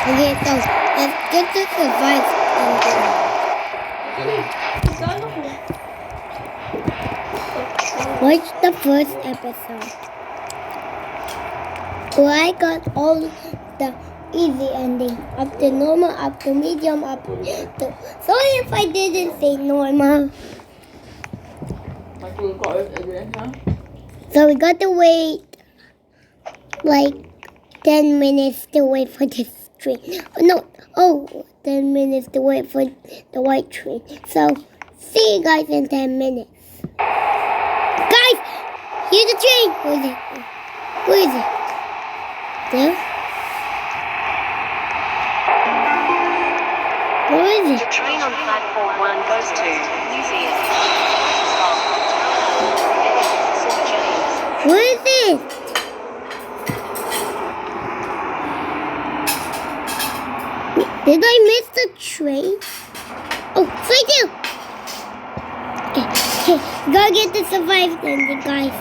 Okay, so let's get to survive watch the first episode. So I got all the easy ending, up to normal, up to medium, up to... Sorry if I didn't say normal. So we got to wait like 10 minutes to wait for this train. Oh, 10 minutes to wait for the white train. So see you guys in 10 minutes. Guys, here's the train. Where is it? Where is it? There? Where is it? The train on platform 1 goes to Museum. Where is it? Did I miss the train? Oh, right there. Okay, gotta get the survived ending, guys.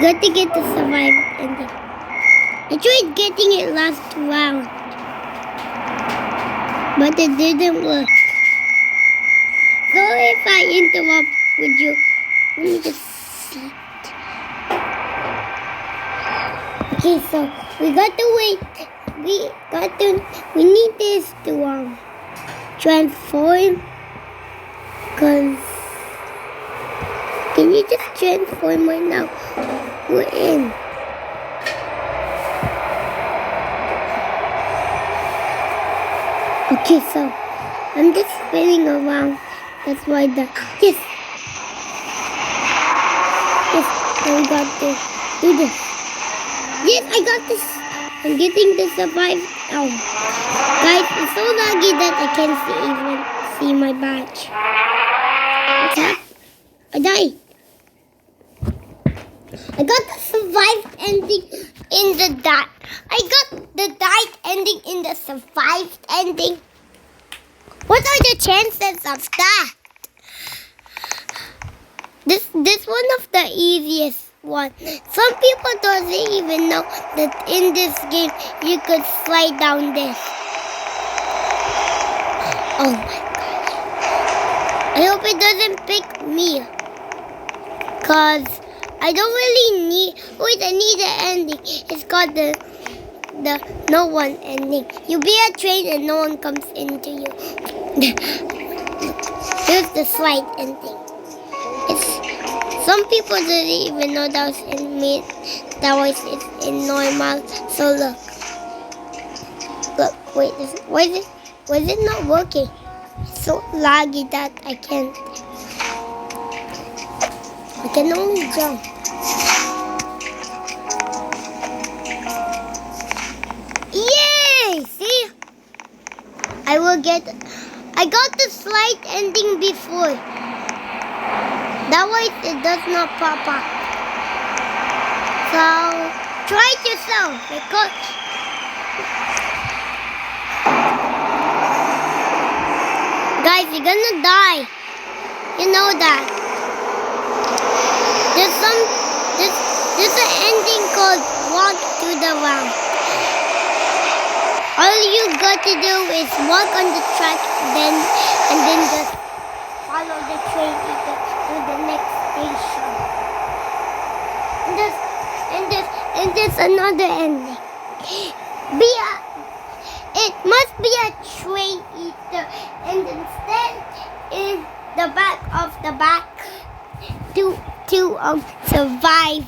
Got to get the survived ending. I tried getting it last round, but it didn't work. Sorry if I interrupt with you. Let me just see. Okay, so we got to wait. We need this to transform. Cause can you just transform right now? We're in. Okay, so I'm just spinning around. That's why the yes. So we got to do this. Yes, I got this. I'm getting to survive. Oh, guys, it's so laggy that I can't even see my badge. What's up? I died. I got the survived ending in the die. I got the died ending in the survived ending. What are the chances of that? This one of the easiest one. Some people don't even know that in this game you could slide down this. Oh my gosh. I hope it doesn't pick me. Cause I don't really need... Wait, I need the ending. It's called the no one ending. You be a train and no one comes into you. Here's the slide ending. Some people didn't even know that was in mid. That was in normal. So look. Wait, why is it not working? It's so laggy that I can't. I can only jump. Yay! See? I got the slide ending before. That way it does not pop up. So try it yourself. Because guys, you're gonna die. You know that. There's an ending called Walk to the Round. All you got to do is walk on the track, and then just follow the train to the next station. And there's another ending. It must be a train eater, and instead in the back of the back to survive.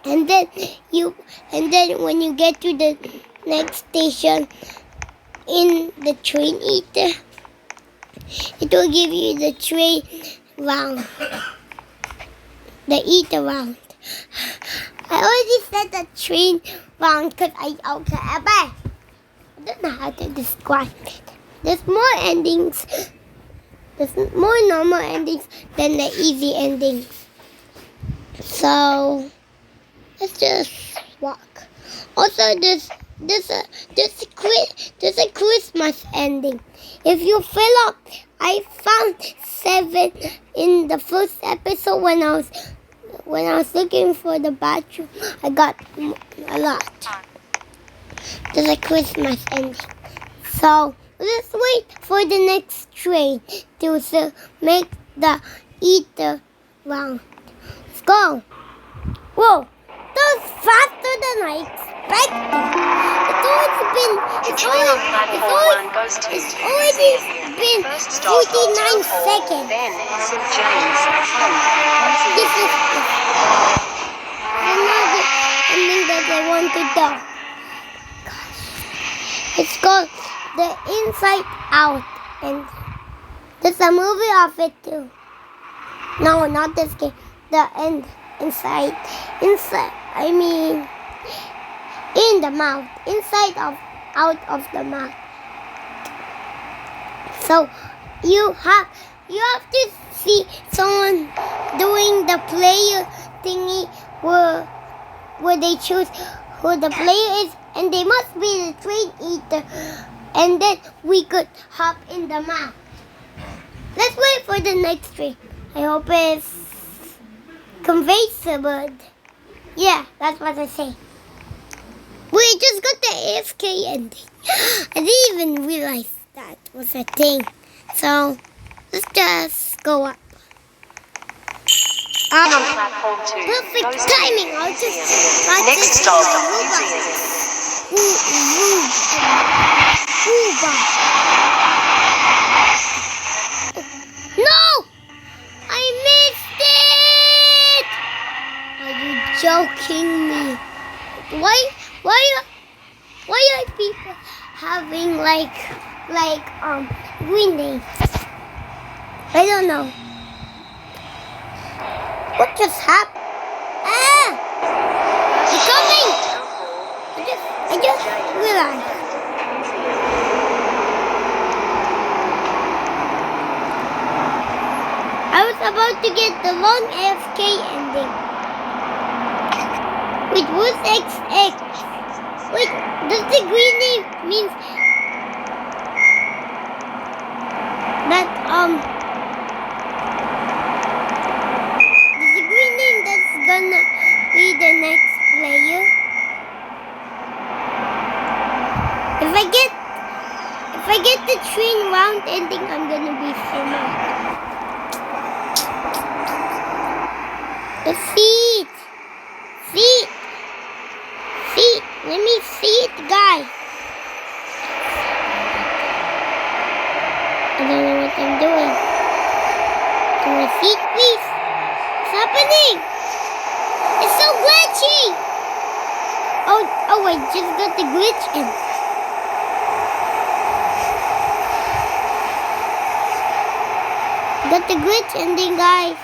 And then when you get to the next station in the train eater, it will give you the train round, the eater round. I already said the train round because I don't know how to describe it. There's more endings. There's more normal endings than the easy endings. So let's just walk. Also, there's a Christmas ending. If you fill up, I found 7 in the first episode when I was when I was looking for the bathroom, I got a lot. There's a Christmas ending. So let's wait for the next train to make the eater round. Let's go. Whoa, that was faster than I expected. It's already been First stop, 49 Town Hall, seconds. then St. James, This is another ending that I want to do. It's called The Inside Out, and there's a movie of it too. No, not this game. The end inside. I mean, in the mouth, inside of out of the mouth. So you have to see someone doing the player thingy where they choose who the player is, and they must be the train eater, and then we could hop in the mouth. Let's wait for the next train. I hope it's conveyor. Yeah, that's what I say. We just got the AFK ending. I didn't even realize that was a thing. So let's just go up. on platform 2. Perfect goes to timing. I'll museum. just Next stop, museum. No! I missed it! Are you joking me? Why are people having green days? I don't know. What just happened? Ah! It's coming! I just realized. I was about to get the long AFK ending. Wait, what's XX? Wait, does the green name means that does the green name that's gonna be the next player? If I get the train round ending, I'm gonna be so mad. The seat. Let me see it, guys. I don't know what I'm doing. Can I see it, please? What's happening? It's so glitchy. Oh, I just got the glitch in. Got the glitch ending, guys.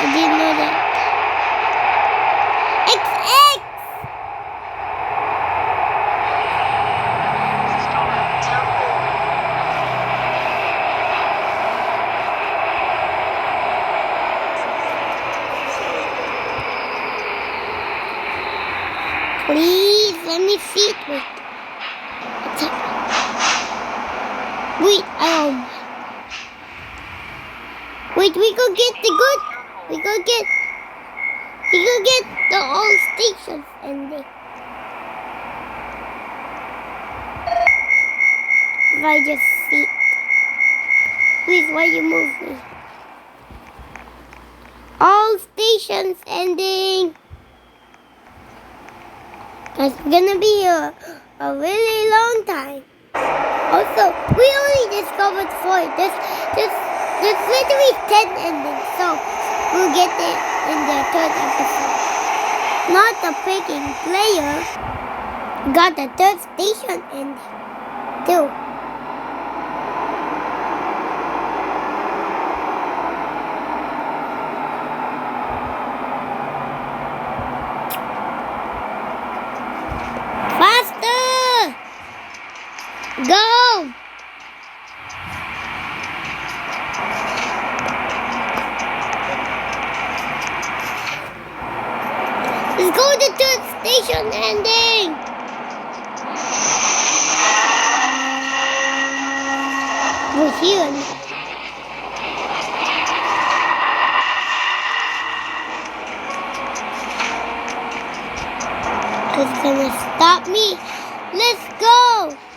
I didn't know that. XX! Please, let me see it. What's happening? Wait, we go get the good. We go get the all stations ending. If I just see it. Please, why you move me? All stations ending. That's gonna be a really long time. Also, we only discovered 4. There's literally 10 endings, so we'll get it in the 3rd episode. Not the freaking player. Got the 3rd station ending too. Faster! Go! Let's go to the 3rd station ending! We're here. who's gonna stop me. Let's go!